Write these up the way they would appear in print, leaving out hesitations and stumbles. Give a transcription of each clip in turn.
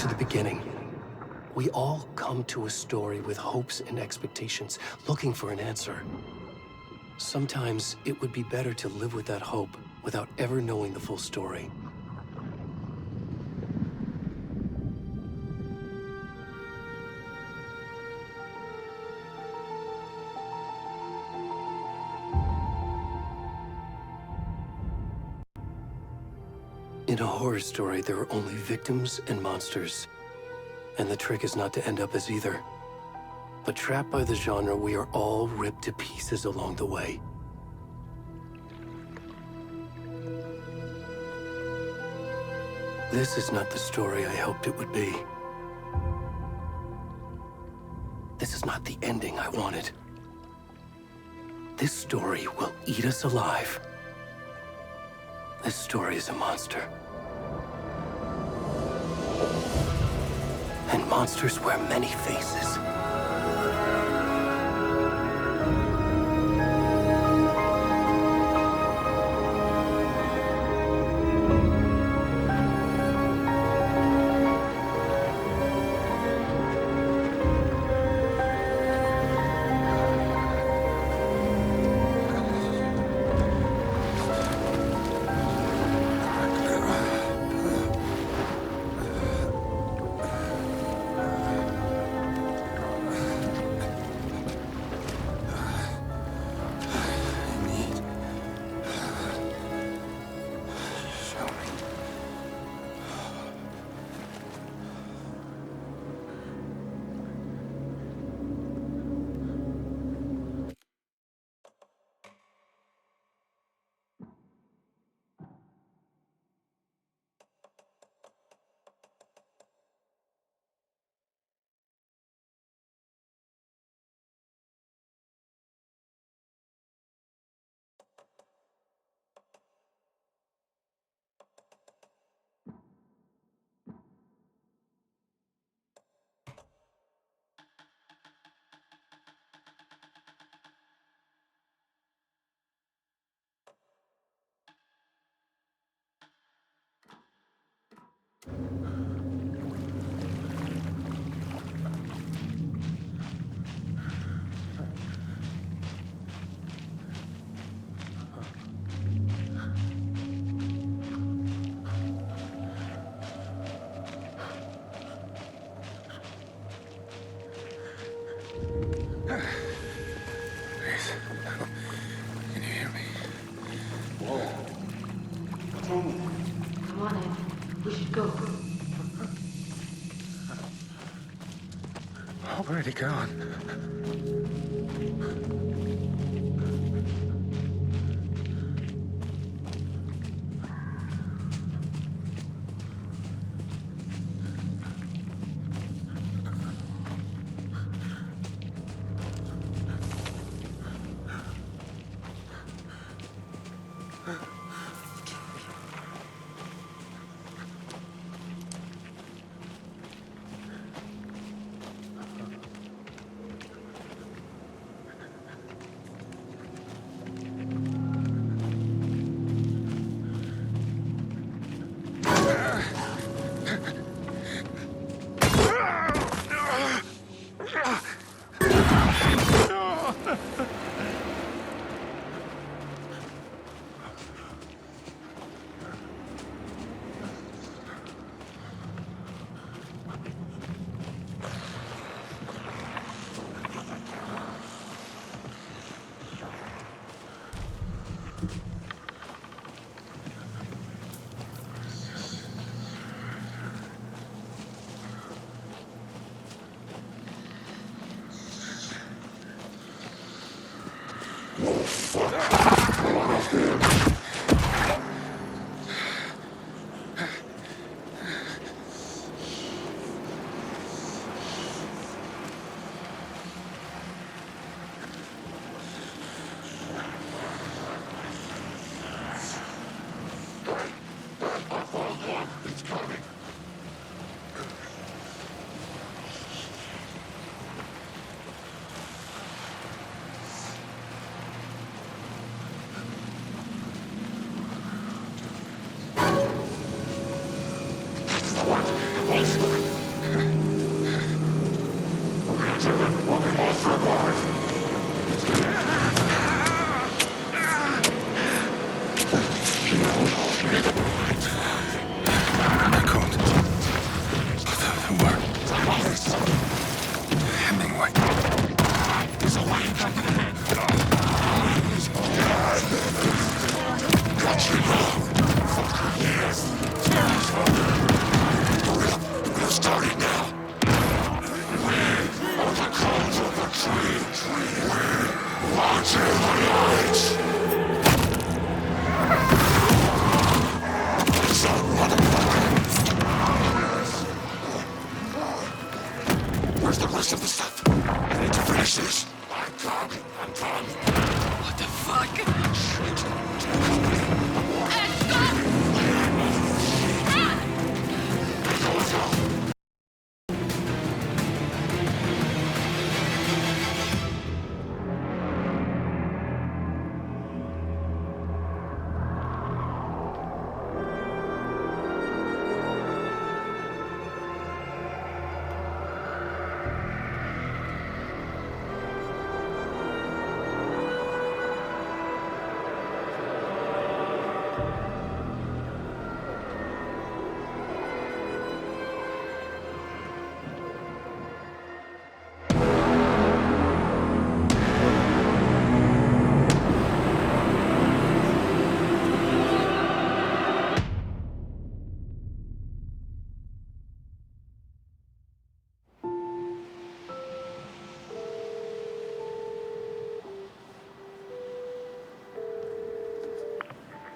to the beginning. We all come to a story with hopes and expectations, looking for an answer. Sometimes it would be better to live with that hope without ever knowing the full story. In a horror story, there are only victims and monsters. And the trick is not to end up as either. But trapped by the genre, we are all ripped to pieces along the way. This is not the story I hoped it would be. This is not the ending I wanted. This story will eat us alive. This story is a monster. And monsters wear many faces. Already gone.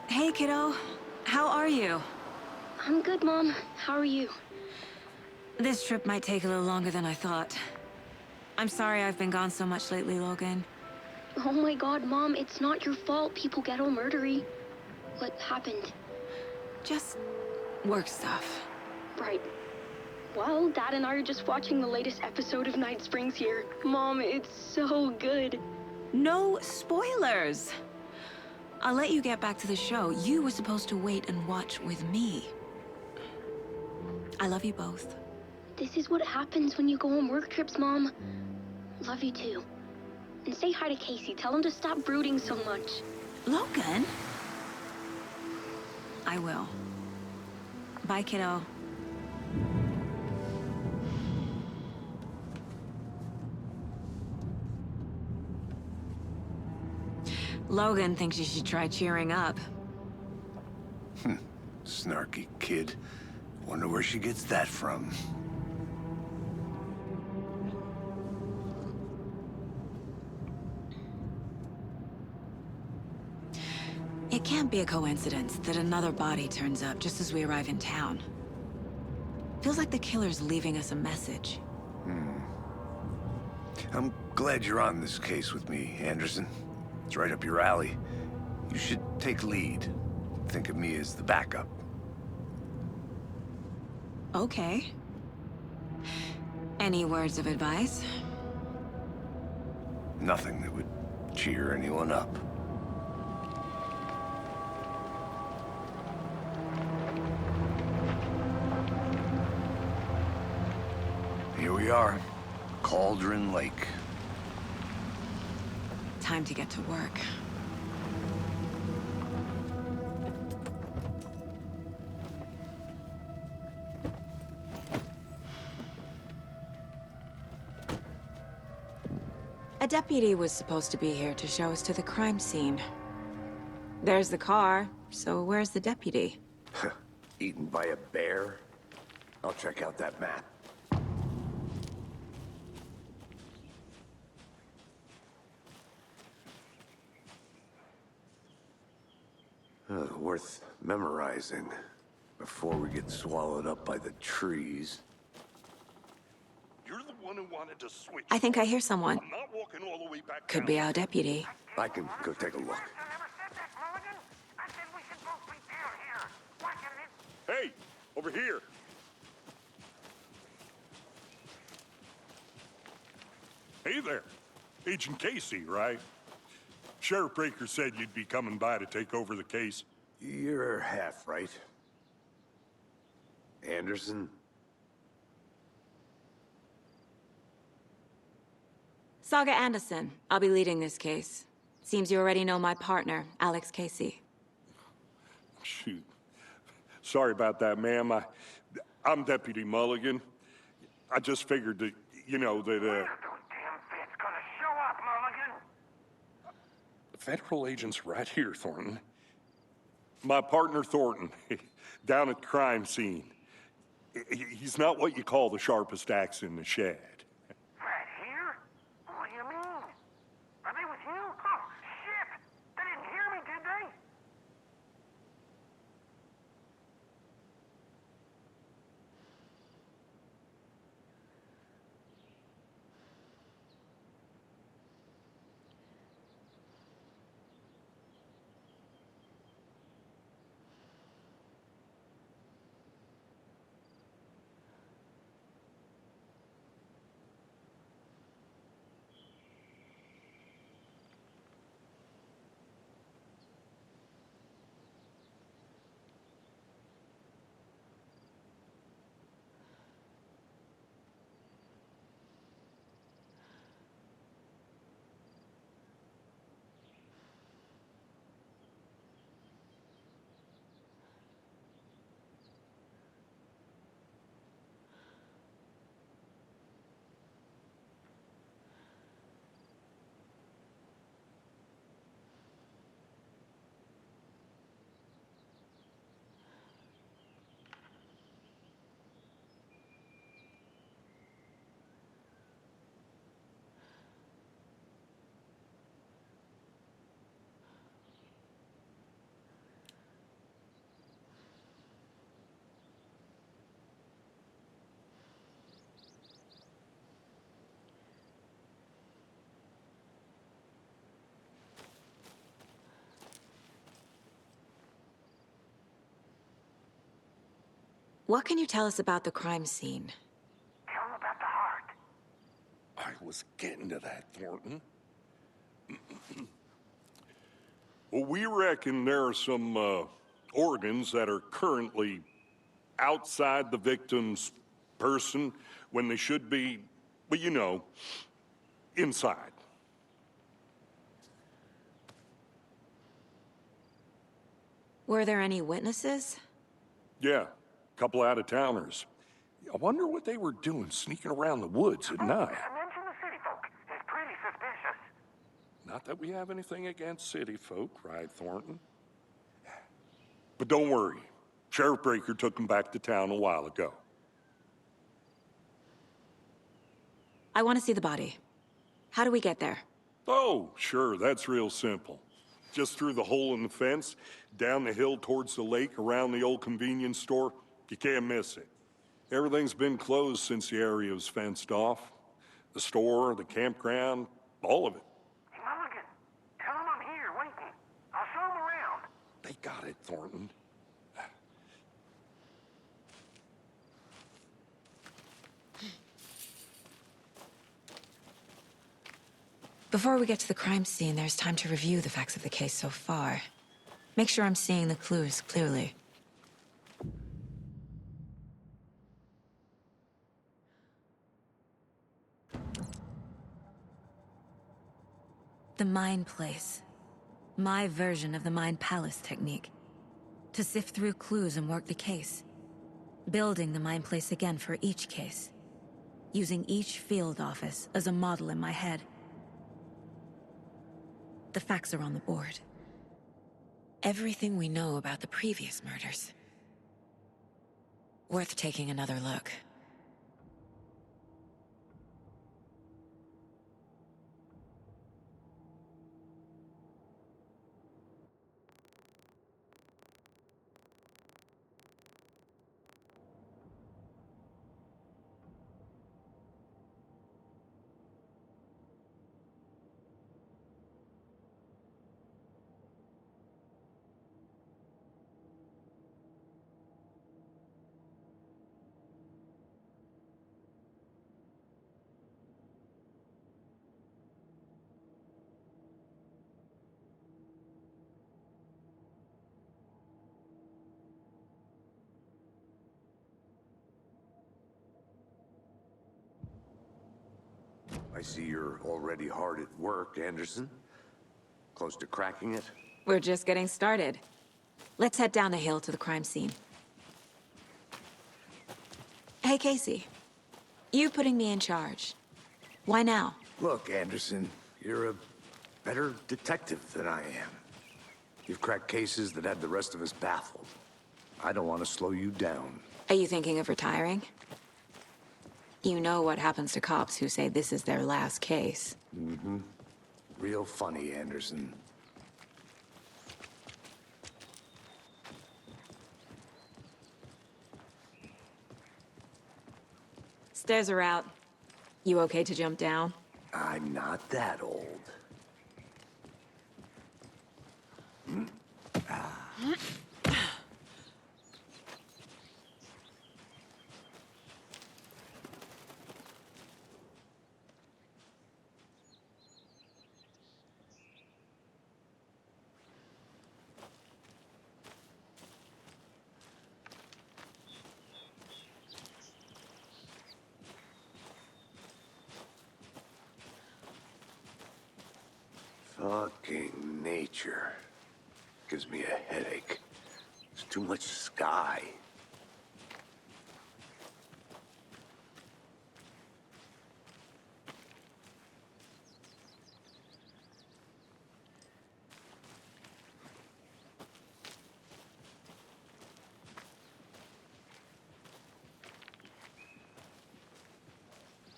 Hey, kiddo. How are you? I'm good, Mom. How are you? This trip might take a little longer than I thought. I'm sorry I've been gone so much lately, Logan. Oh my god, Mom, it's not your fault people get all murdery. What happened? Just work stuff. Right. Well, Dad and I are just watching the latest episode of Night Springs here. Mom, it's so good. No spoilers! I'll let you get back to the show. You were supposed to wait and watch with me. I love you both. This is what happens when you go on work trips, Mom. Love you too. And say hi to Casey. Tell him to stop brooding so much. Logan? I will. Bye, kiddo. Logan thinks you should try cheering up. Snarky kid. Wonder where she gets that from. It can't be a coincidence that another body turns up just as we arrive in town. Feels like the killer's leaving us a message. I'm glad you're on this case with me, Anderson. It's right up your alley. You should take lead. Think of me as the backup. Okay. Any words of advice? Nothing that would cheer anyone up. Here we are. Cauldron Lake. Time to get to work. A deputy was supposed to be here to show us to the crime scene. There's the car, so where's the deputy? Eaten by a bear? I'll check out that map. Worth memorizing before we get swallowed up by the trees. You're the one who wanted to switch. I think I hear someone. I'm not walking all the way back Could down. be our deputy. I can go take a look. Hey, over here. Hey there. Agent Casey, right? Sheriff Breaker said you'd be coming by to take over the case. You're half right. Anderson? Saga Anderson. I'll be leading this case. Seems you already know my partner, Alex Casey. Shoot. Sorry about that, ma'am. I'm Deputy Mulligan. I just figured that, you know, that, Those damn fits gonna show up, Mulligan. federal agent's right here, Thornton. My partner, Thornton, down at the crime scene. He's not what you call the sharpest axe in the shed. Right here? What do you mean? Are they with you? Oh, shit! They didn't hear me, did they? What can you tell us about the crime scene? Tell him about the heart. I was getting to that, Thornton. Well, we reckon there are some organs that are currently outside the victim's person when they should be, well, you know, inside. Were there any witnesses? Yeah, a couple out-of-towners. I wonder what they were doing sneaking around the woods at night. Mention the city folk. It's pretty suspicious. Not that we have anything against city folk, right, Thornton? But don't worry. Sheriff Breaker took them back to town a while ago. I want to see the body. How do we get there? Oh, sure, that's real simple. Just through the hole in the fence, down the hill towards the lake, around the old convenience store. You can't miss it. Everything's been closed since the area was fenced off. The store, the campground, all of it. Hey, Mulligan, tell him I'm here waiting. I'll show him around. They got it, Thornton. Before we get to the crime scene, there's time to review the facts of the case so far. Make sure I'm seeing the clues clearly. The Mind Place. My version of the Mind Palace technique. To sift through clues and work the case. Building the Mind Place again for each case. Using each field office as a model in my head. The facts are on the board. Everything we know about the previous murders. Worth taking another look. I see you're already hard at work, Anderson. Close to cracking it? We're just getting started. Let's head down the hill to the crime scene. Hey, Casey. You putting me in charge. Why now? Look, Anderson, you're a better detective than I am. You've cracked cases that had the rest of us baffled. I don't want to slow you down. Are you thinking of retiring? You know what happens to cops who say this is their last case. Mm-hmm. Real funny, Anderson. Stairs are out. You okay to jump down? I'm not that old. Fucking nature. Gives me a headache. There's too much sky.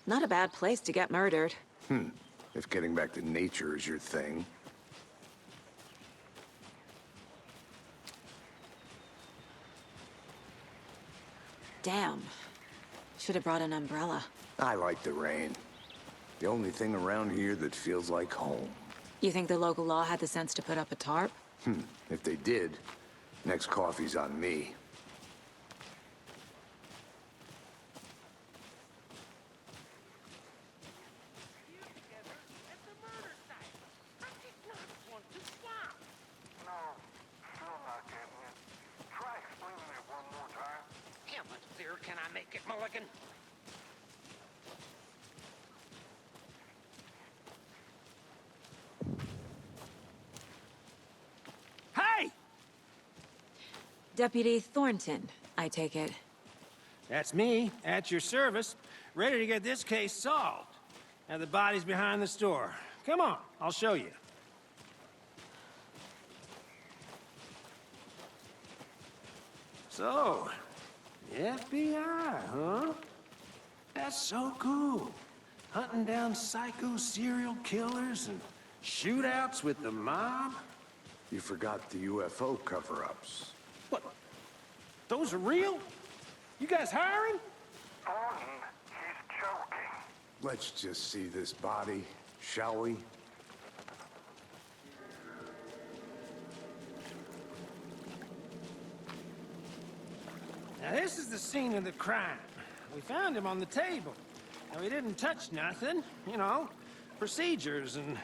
Not a bad place to get murdered. If getting back to nature is your thing. Damn. Should have brought an umbrella. I like the rain. The only thing around here that feels like home. You think the local law had the sense to put up a tarp? If they did, next coffee's on me. second. Hey! Deputy Thornton, I take it. That's me, at your service, ready to get this case solved. Now the body's behind the store. Come on, I'll show you. So, the FBI, huh? That's so cool. Hunting down psycho serial killers and shootouts with the mob. You forgot the UFO cover-ups. What? Those are real? You guys hiring? Thornton, he's joking. Let's just see this body, shall we? Now this is the scene of the crime. We found him on the table. Now he didn't touch nothing, you know, procedures and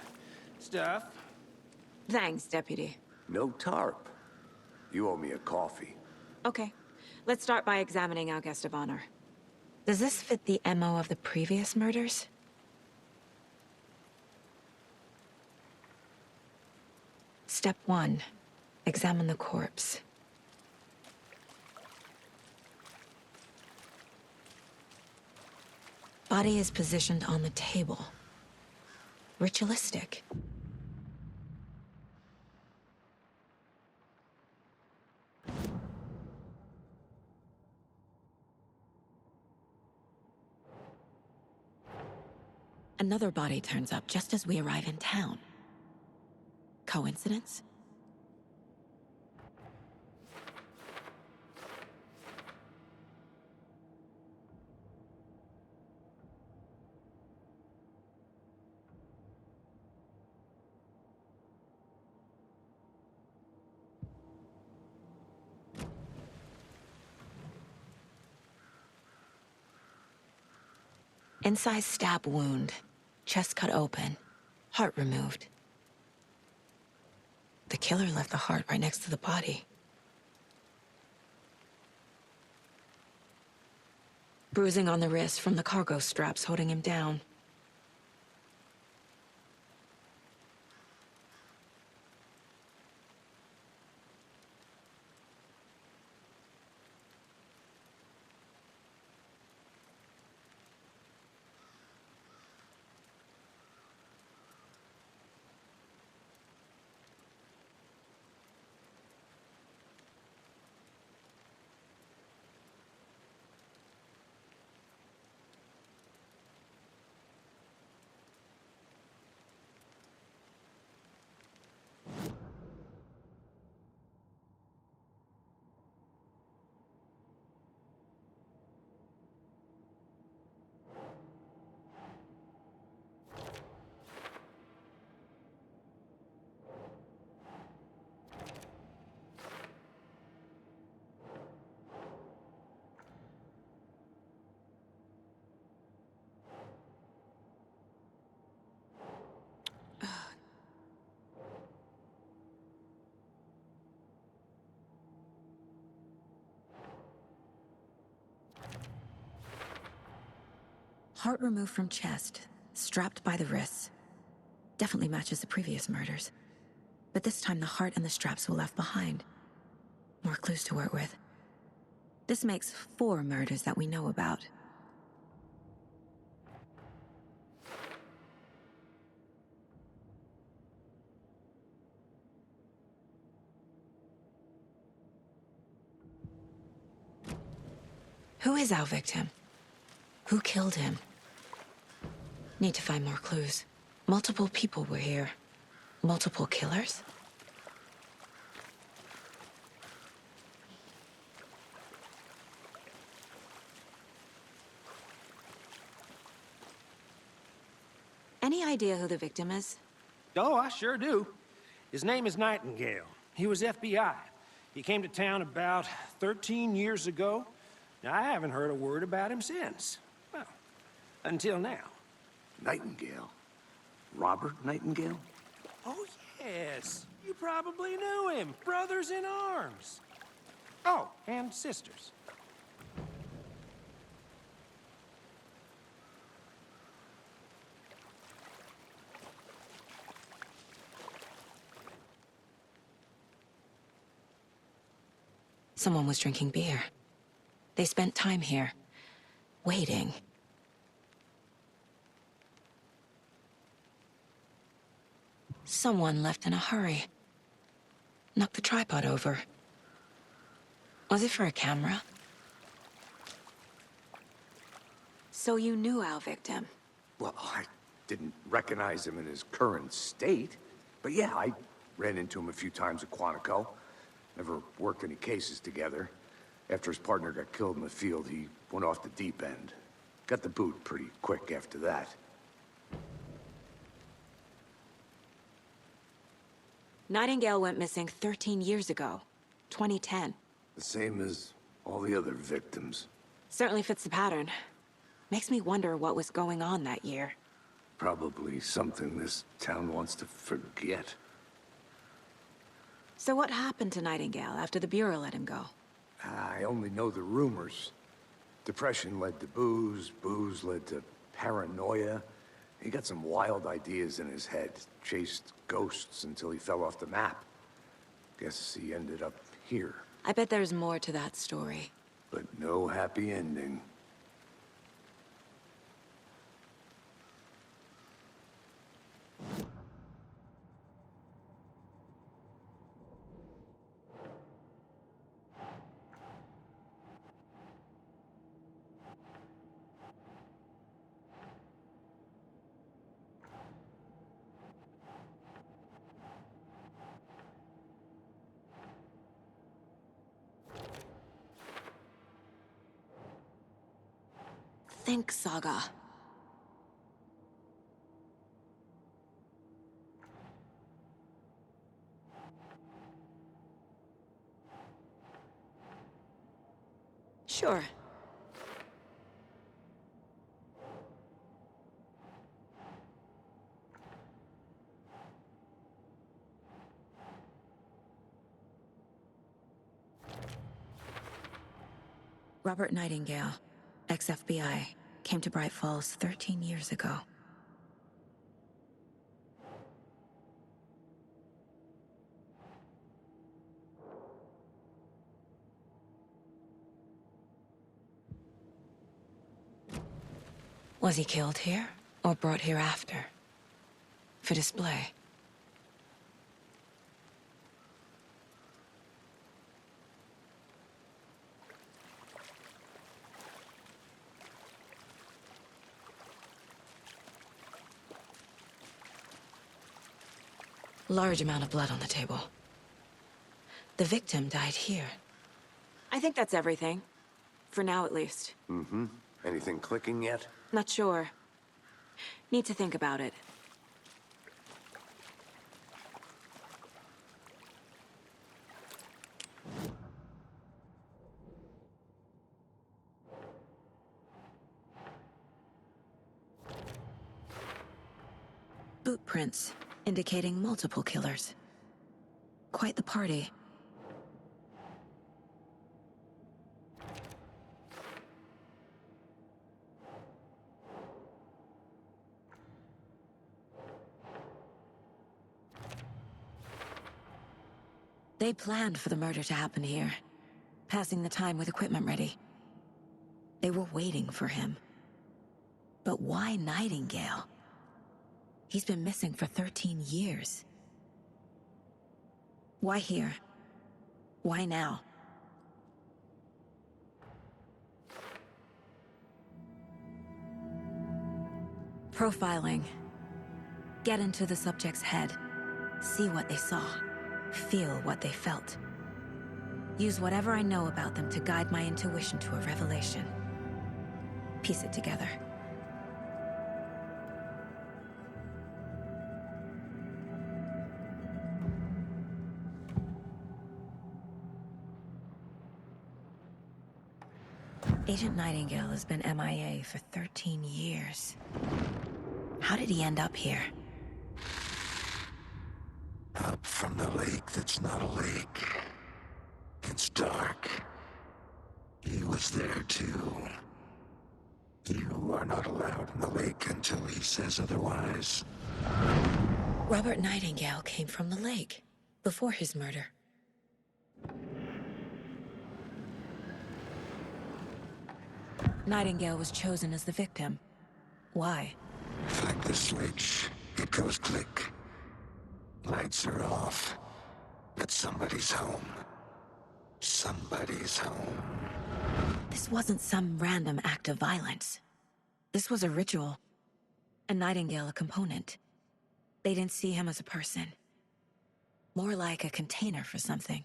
stuff. Thanks, Deputy. No tarp. You owe me a coffee. Okay, let's start by examining our guest of honor. Does this fit the MO of the previous murders? Step 1. Examine the corpse. Body is positioned on the table. Ritualistic. Another body turns up just as we arrive in town. Coincidence? Incised stab wound, chest cut open, heart removed. The killer left the heart right next to the body. Bruising on the wrist from the cargo straps holding him down. Heart removed from chest, strapped by the wrists. Definitely matches the previous murders. But this time the heart and the straps were left behind. More clues to work with. This makes 4 murders that we know about. Who is our victim? Who killed him? Need to find more clues. Multiple people were here. Multiple killers? Any idea who the victim is? Oh, I sure do. His name is Nightingale. He was FBI. He came to town about 13 years ago. Now, I haven't heard a word about him since. Well, until now. Nightingale? Robert Nightingale? Oh, yes. You probably knew him. Brothers in arms. Oh, and sisters. Someone was drinking beer. They spent time here, waiting. Someone left in a hurry. Knocked the tripod over. Was it for a camera? So you knew our victim? Well, I didn't recognize him in his current state. But yeah, I ran into him a few times at Quantico. Never worked any cases together. After his partner got killed in the field, he went off the deep end. Got the boot pretty quick after that. Nightingale went missing 13 years ago, 2010. The same as all the other victims. Certainly fits the pattern. Makes me wonder what was going on that year. Probably something this town wants to forget. So what happened to Nightingale after the Bureau let him go? I only know the rumors. Depression led to booze, booze led to paranoia. He got some wild ideas in his head, chased ghosts until he fell off the map. Guess he ended up here, I bet there's more to that story. but no happy ending. Think Saga. Sure. Robert Nightingale, ex-FBI, came to Bright Falls 13 years ago. Was he killed here, or brought here after? For display? Large amount of blood on the table. The victim died here. I think that's everything. For now, at least. Mm-hmm. Anything clicking yet? Not sure. Need to think about it. Boot prints, indicating multiple killers. Quite the party. They planned for the murder to happen here, passing the time with equipment ready. They were waiting for him. But why Nightingale? He's been missing for 13 years. Why here? Why now? Profiling. Get into the subject's head. See what they saw. Feel what they felt. Use whatever I know about them to guide my intuition to a revelation. Piece it together. Agent Nightingale has been MIA for 13 years. How did he end up here? Up from the lake that's not a lake. It's dark. He was there too. You are not allowed in the lake until he says otherwise. Robert Nightingale came from the lake, before his murder. Nightingale was chosen as the victim. Why? Flick the switch. It goes click. Lights are off. But somebody's home. Somebody's home. This wasn't some random act of violence. This was a ritual. And Nightingale a component. They didn't see him as a person. More like a container for something.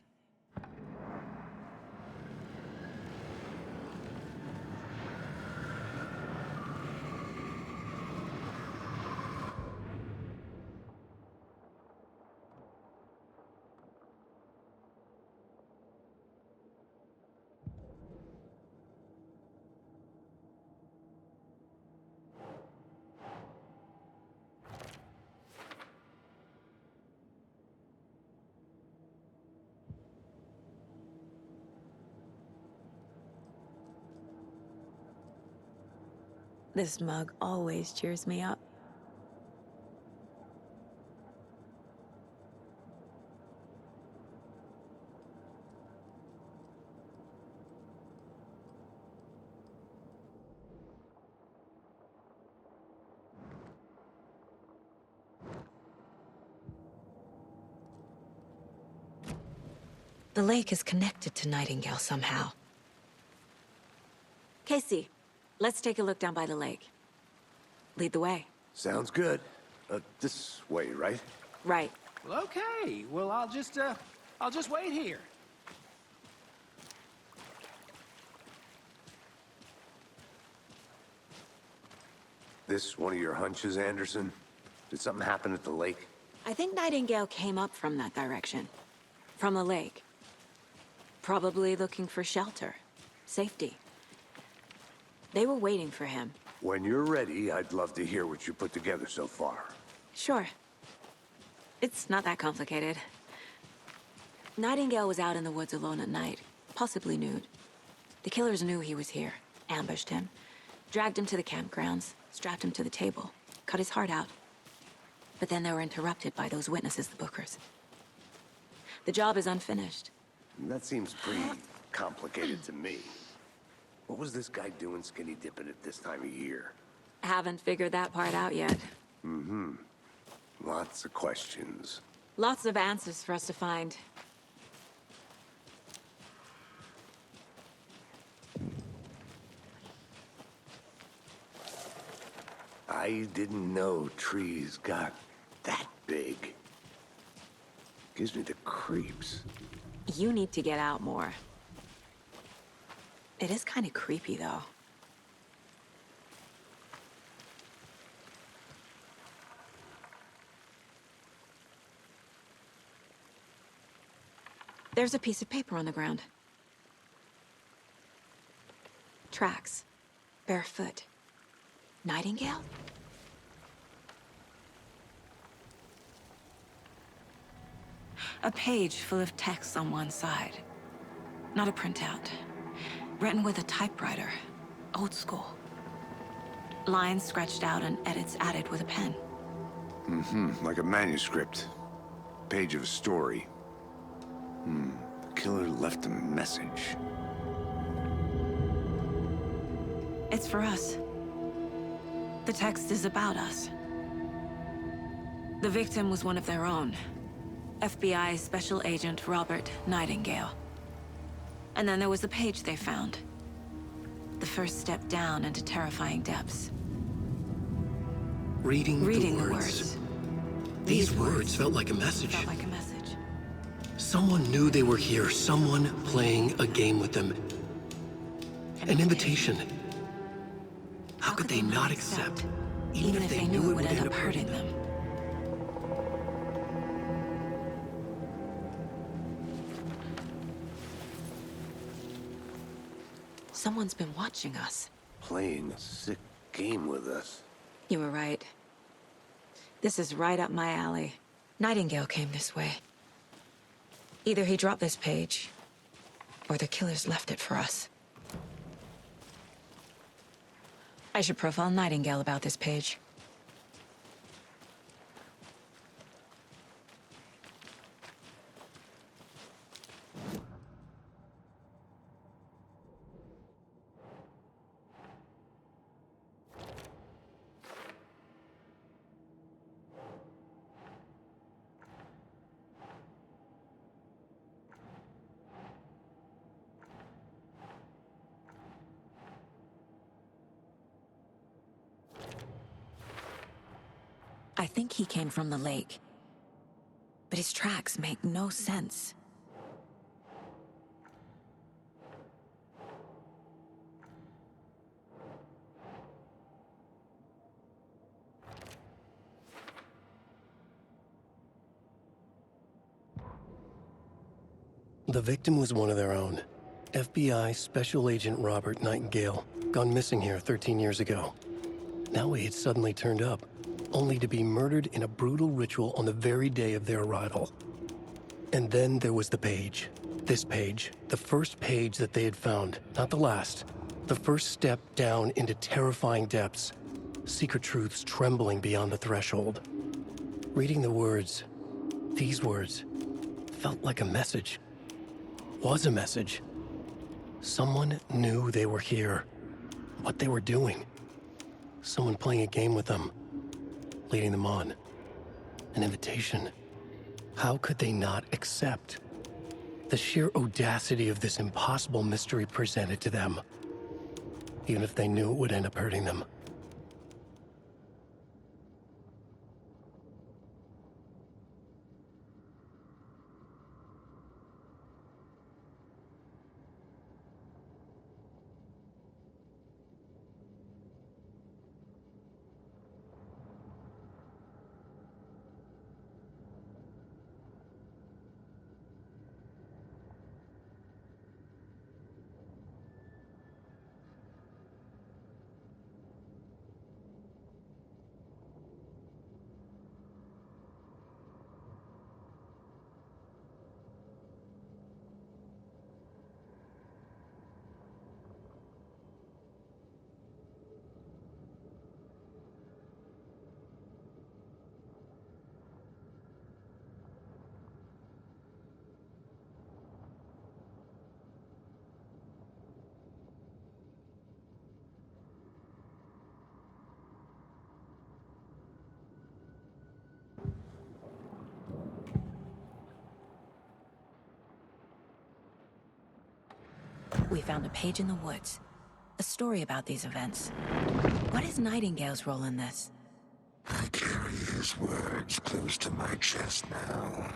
This mug always cheers me up. The lake is connected to Nightingale somehow. Casey, let's take a look down by the lake. Lead the way. Sounds good. This way, right? Right. Well, okay. Well, I'll just wait here. This one of your hunches, Anderson? Did something happen at the lake? I think Nightingale came up from that direction. From the lake. Probably looking for shelter. Safety. They were waiting for him. When you're ready, I'd love to hear what you put together so far. Sure. It's not that complicated. Nightingale was out in the woods alone at night, possibly nude. The killers knew he was here, ambushed him, dragged him to the campgrounds, strapped him to the table, cut his heart out. But then they were interrupted by those witnesses, the Bookers. The job is unfinished. That seems pretty complicated to me. What was this guy doing skinny dipping at this time of year? Haven't figured that part out yet. Mm-hmm. Lots of questions. Lots of answers for us to find. I didn't know trees got that big. Gives me the creeps. You need to get out more. It is kind of creepy, though. There's a piece of paper on the ground. Tracks. Barefoot. Nightingale? A page full of text on one side. Not a printout. Written with a typewriter. Old school. Lines scratched out and edits added with a pen. Mm-hmm, like a manuscript. Page of a story. The killer left a message. It's for us. The text is about us. The victim was one of their own. FBI Special Agent Robert Nightingale. And then there was the page they found. The first step down into terrifying depths. Reading the the words. These words felt like a message. Felt like a message. Someone knew they were here. Someone playing a game with them. An invitation. How could they not accept? Even if they knew it would end up hurting them. Someone's been watching us. Playing a sick game with us. You were right. This is right up my alley. Nightingale came this way. Either he dropped this page, or the killers left it for us. I should profile Nightingale about this page. I think he came from the lake. But his tracks make no sense. The victim was one of their own. FBI Special Agent Robert Nightingale, gone missing here 13 years ago. Now he had suddenly turned up, only to be murdered in a brutal ritual on the very day of their arrival. And then there was the page. This page, the first page that they had found, not the last. The first step down into terrifying depths. Secret truths trembling beyond the threshold. Reading the words, these words, felt like a message. Was a message. Someone knew they were here. What they were doing. Someone playing a game with them. Leading them on. An invitation. How could they not accept? The sheer audacity of this impossible mystery presented to them. Even if they knew it would end up hurting them. We found a page in the woods. A story about these events. What is Nightingale's role in this? I carry his words close to my chest now.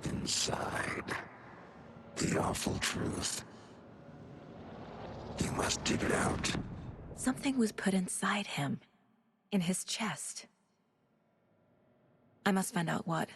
Inside, the awful truth. You must dig it out. Something was put inside him. In his chest. I must find out what.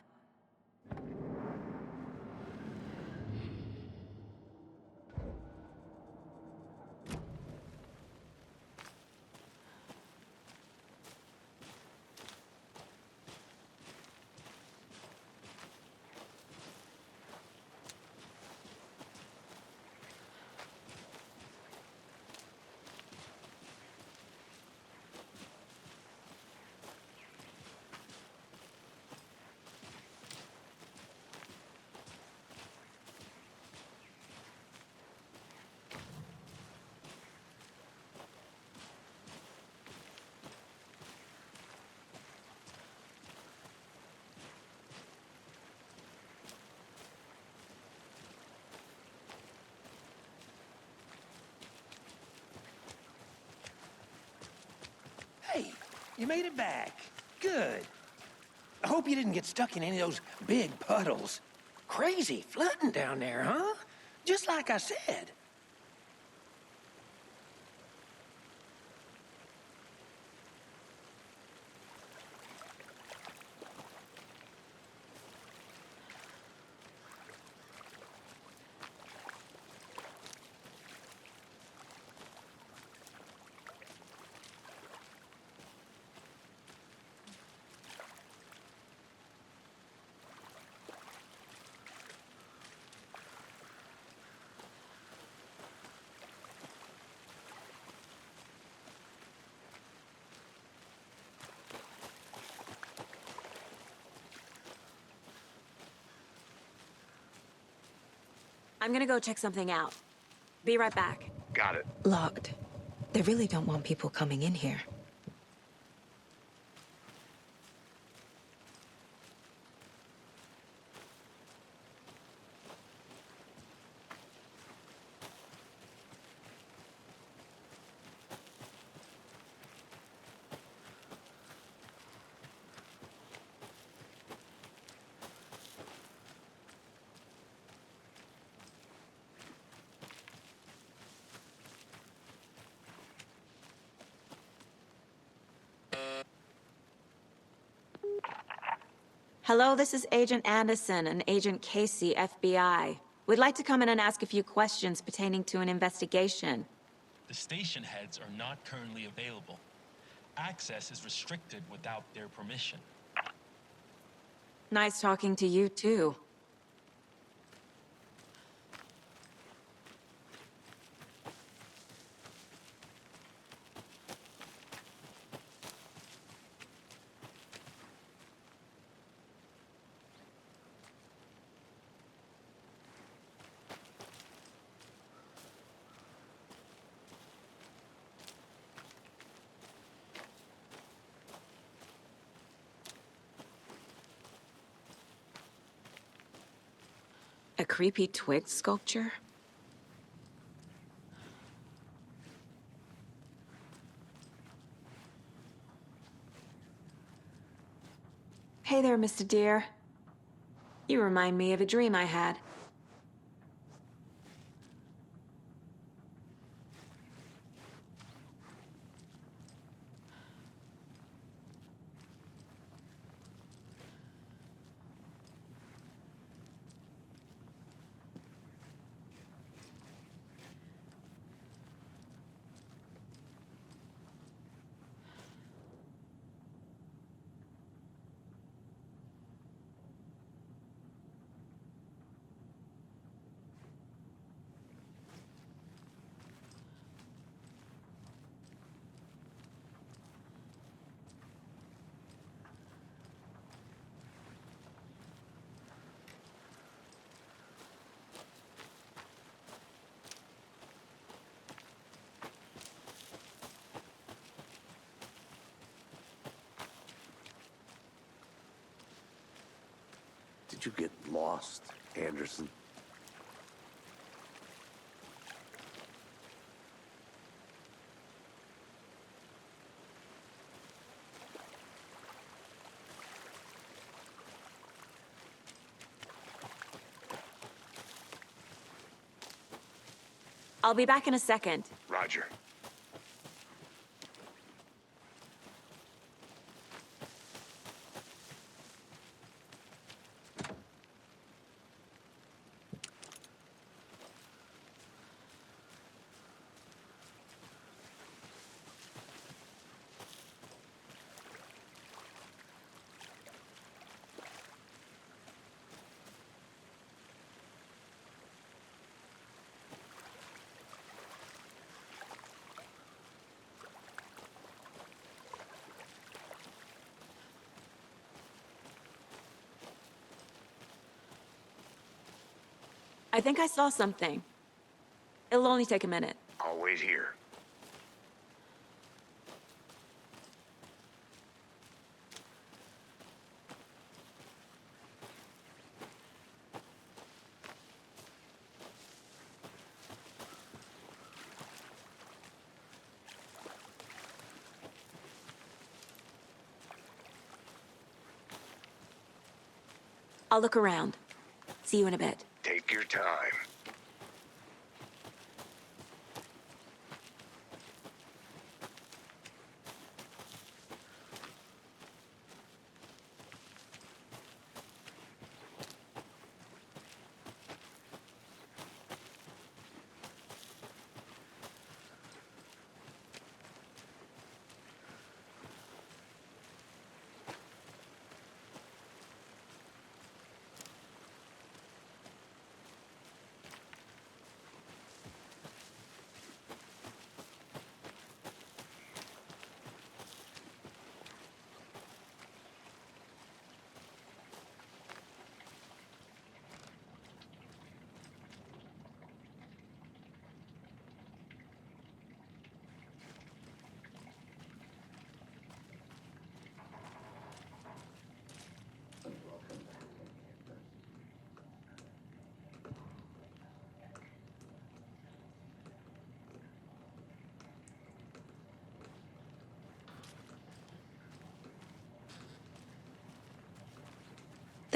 Hey, you made it back. Good. I hope you didn't get stuck in any of those big puddles. Crazy flooding down there, huh? Just like I said. I'm gonna go check something out. Be right back. Got it. Locked. They really don't want people coming in here. Hello, this is Agent Anderson and Agent Casey, FBI. We'd like to come in and ask a few questions pertaining to an investigation. The station heads are not currently available. Access is restricted without their permission. Nice talking to you, too. A creepy twig sculpture? Hey there, Mr. Deer. You remind me of a dream I had. Did you get lost, Anderson? I'll be back in a second. Roger. I think I saw something. It'll only take a minute. I'll wait here. I'll look around. See you in a bit. Take your time.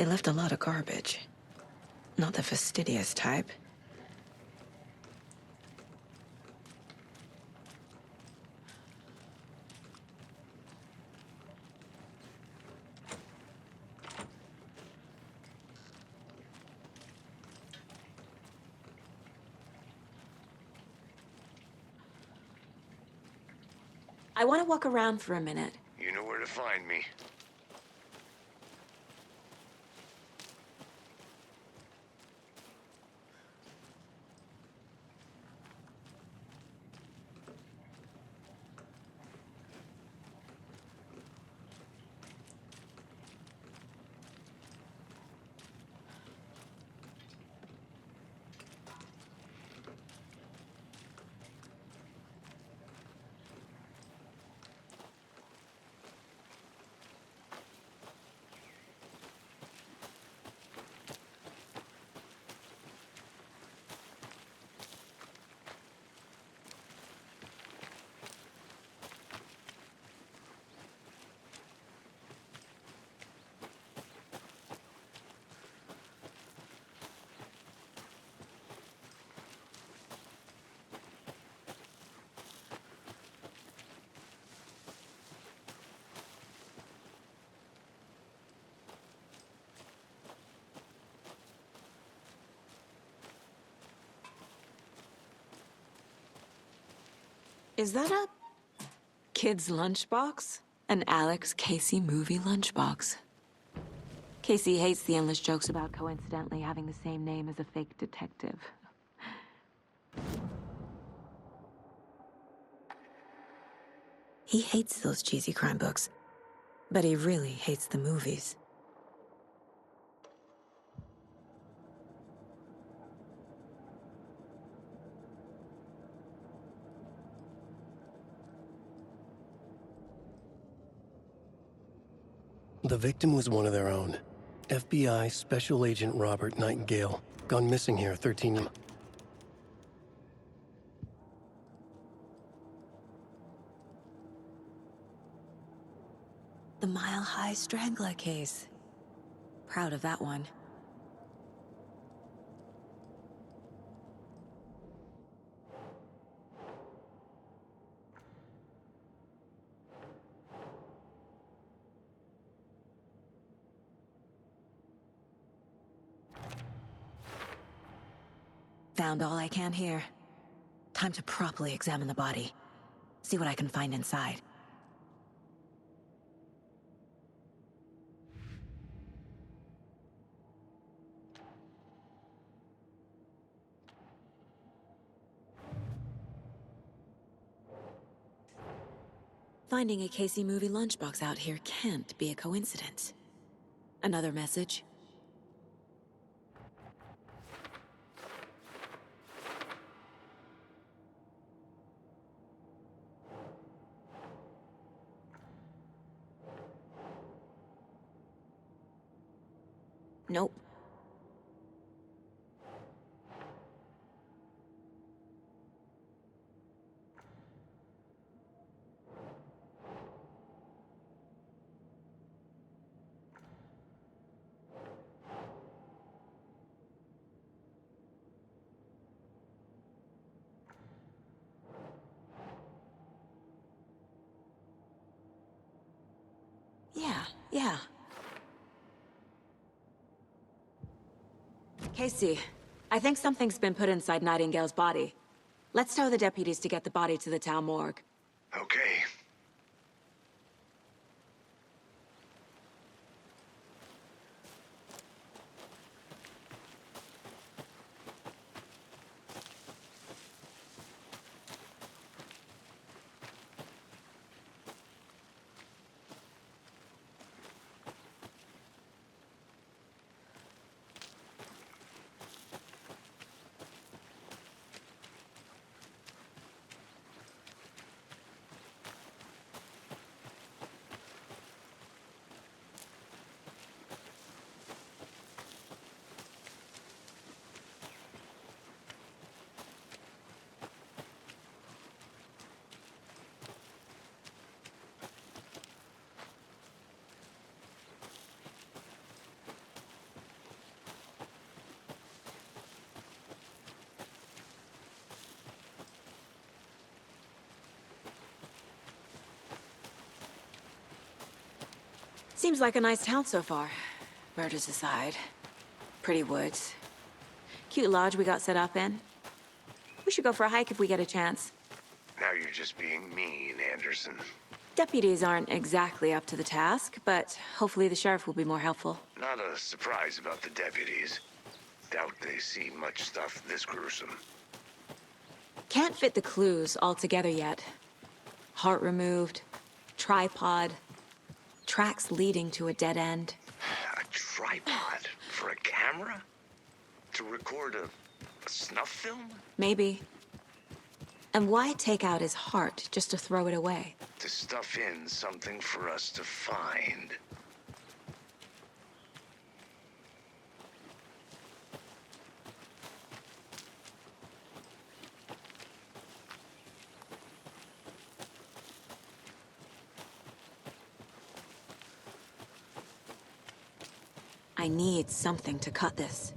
They left a lot of garbage. Not the fastidious type. I want to walk around for a minute. You know where to find me. Is that a kid's lunchbox? An Alex Casey movie lunchbox. Casey hates the endless jokes about coincidentally having the same name as a fake detective. He hates those cheesy crime books, but he really hates the movies. The victim was one of their own. FBI Special Agent Robert Nightingale, gone missing here 13 years. The Mile High Strangler case. Proud of that one. Found all I can here. Time to properly examine the body. See what I can find inside. Finding a Casey movie lunchbox out here can't be a coincidence. Another message? Nope. Yeah. Casey, I think something's been put inside Nightingale's body. Let's tell the deputies to get the body to the town morgue. Okay. Seems like a nice town so far. Murders aside. Pretty woods. Cute lodge we got set up in. We should go for a hike if we get a chance. Now you're just being mean, Anderson. Deputies aren't exactly up to the task, but hopefully the sheriff will be more helpful. Not a surprise about the deputies. Doubt they see much stuff this gruesome. Can't fit the clues all together yet. Heart removed, tripod, tracks leading to a dead end. A tripod for a camera? To record a snuff film? Maybe. And why take out his heart just to throw it away? To stuff in something for us to find. I need something to cut this.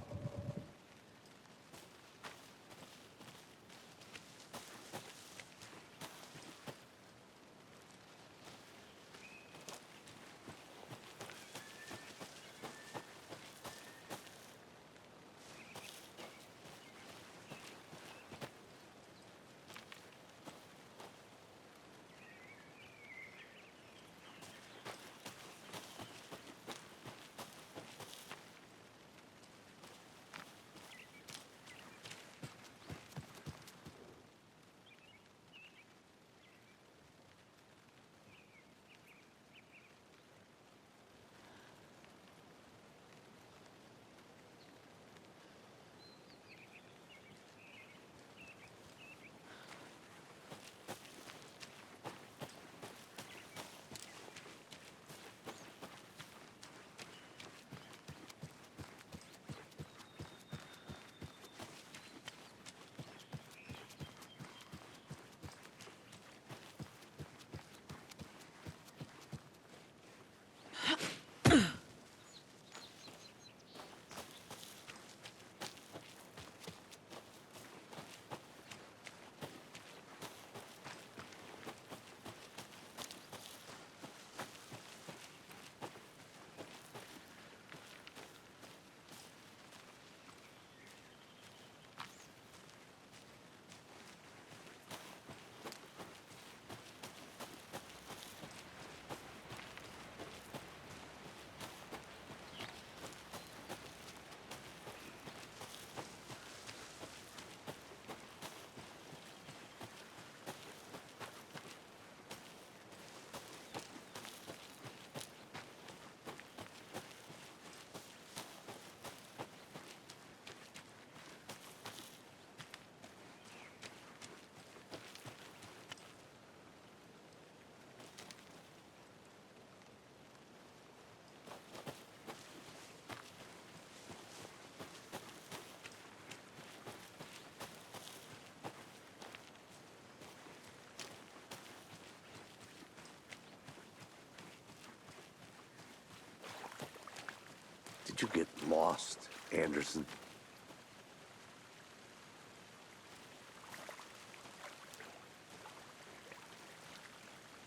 Did you get lost, Anderson?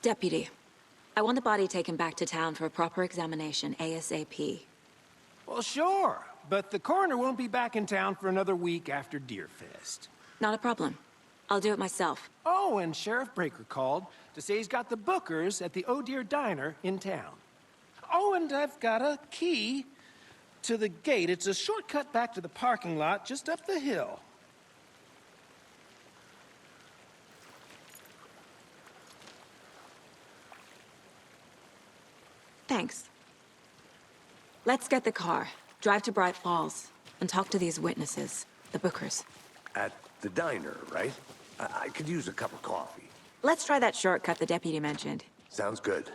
Deputy, I want the body taken back to town for a proper examination ASAP. Well, sure, but the coroner won't be back in town for another week after Deerfest. Not a problem. I'll do it myself. Oh, and Sheriff Breaker called to say he's got the Bookers at the Oh Deer Diner in town. Oh, and I've got a key to the gate. It's a shortcut back to the parking lot just up the hill. Thanks. Let's get the car, drive to Bright Falls, and talk to these witnesses, the Bookers. At the diner, right? I could use a cup of coffee. Let's try that shortcut the deputy mentioned. Sounds good.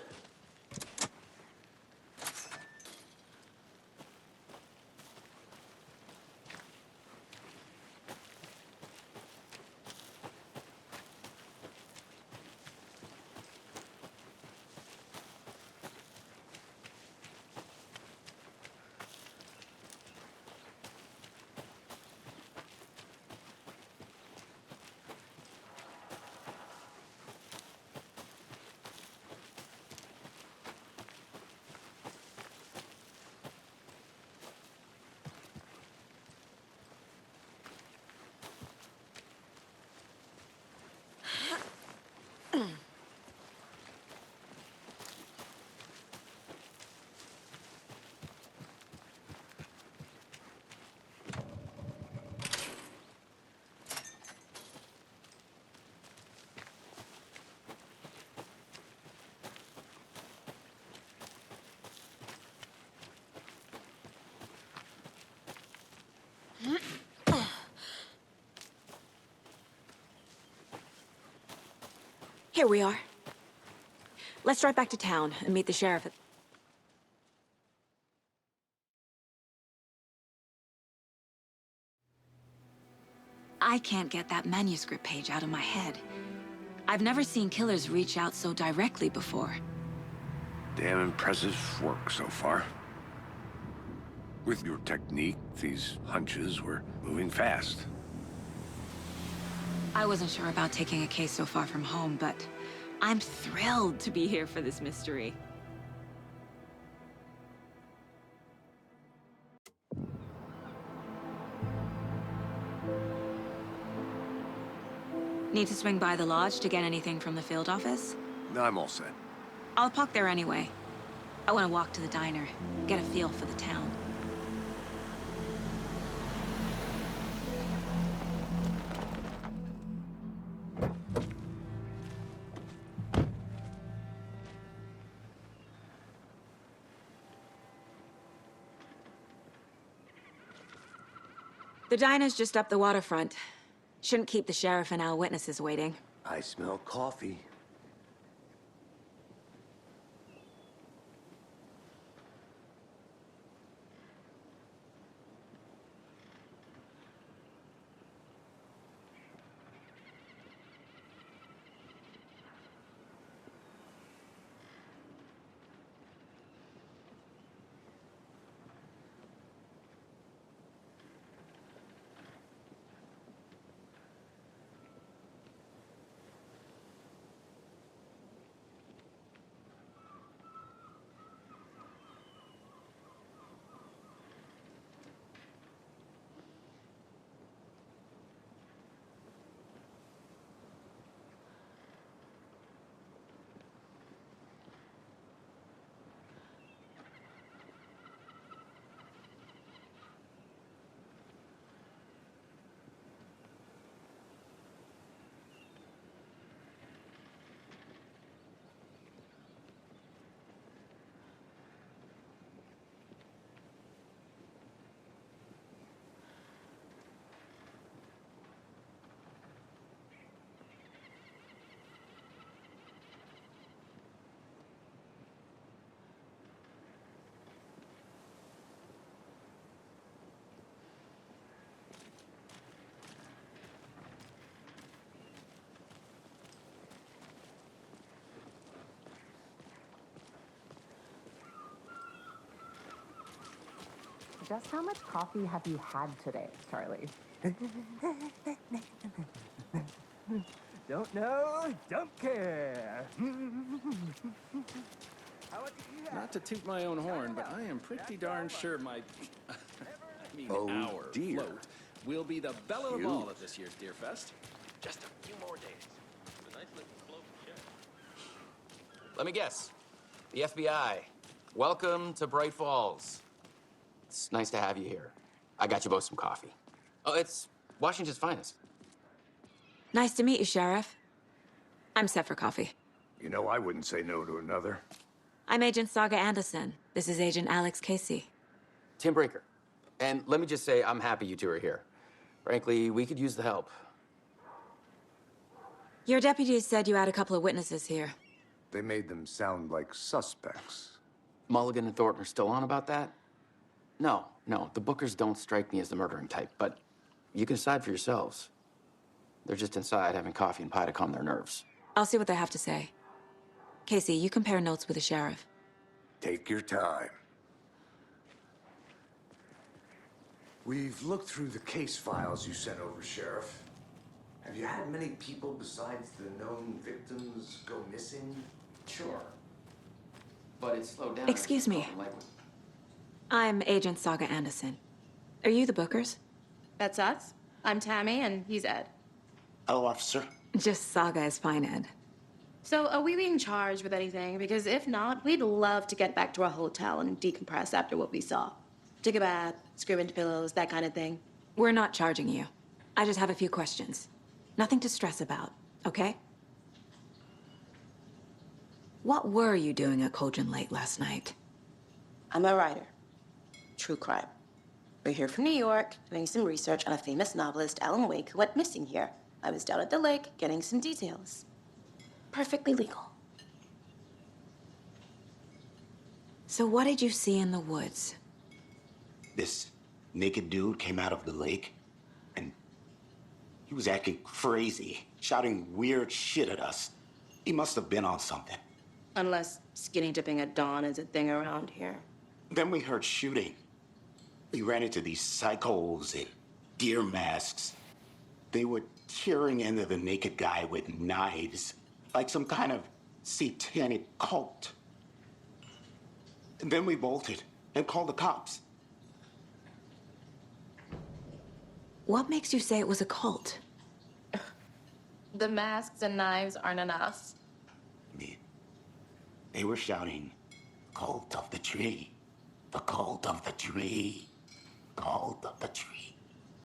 Here we are. Let's drive back to town and meet the sheriff at... I can't get that manuscript page out of my head. I've never seen killers reach out so directly before. Damn impressive work so far. With your technique, these hunches were moving fast. I wasn't sure about taking a case so far from home, but I'm thrilled to be here for this mystery. Need to swing by the lodge to get anything from the field office? I'm all set. I'll park there anyway. I want to walk to the diner, get a feel for the town. The diner's just up the waterfront. Shouldn't keep the sheriff and our witnesses waiting. I smell coffee. Just how much coffee have you had today, Charlie? Don't know, don't care. Not to toot my own horn, but I am pretty darn sure my... our dear. float will be the belle of the ball at this year's Deer Fest. Just a few more days. A nice little float, Let me guess. The FBI. Welcome to Bright Falls. It's nice to have you here. I got you both some coffee. Oh, it's Washington's finest. Nice to meet you, Sheriff. I'm set for coffee. You know, I wouldn't say no to another. I'm Agent Saga Anderson. This is Agent Alex Casey. Tim Breaker. And let me just say, I'm happy you two are here. Frankly, we could use the help. Your deputies said you had a couple of witnesses here. They made them sound like suspects. Mulligan and Thornton are still on about that? No, the Bookers don't strike me as the murdering type, but you can decide for yourselves. They're just inside having coffee and pie to calm their nerves. I'll see what they have to say. Casey, you compare notes with the sheriff. Take your time. We've looked through the case files you sent over, Sheriff. Have you had many people besides the known victims go missing? Sure. But it's slowed down. Excuse me. I'm Agent Saga Anderson. Are you the Bookers? That's us. I'm Tammy, and he's Ed. Hello, officer. Just Saga is fine, Ed. So, are we being charged with anything? Because if not, we'd love to get back to our hotel and decompress after what we saw. Take a bath, scream into pillows, that kind of thing. We're not charging you. I just have a few questions. Nothing to stress about, okay? What were you doing at Cauldron Lake last night? I'm a writer. True crime. We're here from New York, doing some research on a famous novelist, Alan Wake, who went missing here. I was down at the lake, getting some details. Perfectly legal. So what did you see in the woods? This naked dude came out of the lake, and he was acting crazy, shouting weird shit at us. He must have been on something. Unless skinny dipping at dawn is a thing around here. Then we heard shooting. We ran into these psychos in deer masks. They were tearing into the naked guy with knives, like some kind of satanic cult. And then we bolted and called the cops. What makes you say it was a cult? The masks and knives aren't enough. They were shouting, "Cult of the tree, the cult of the tree, cult of the tree."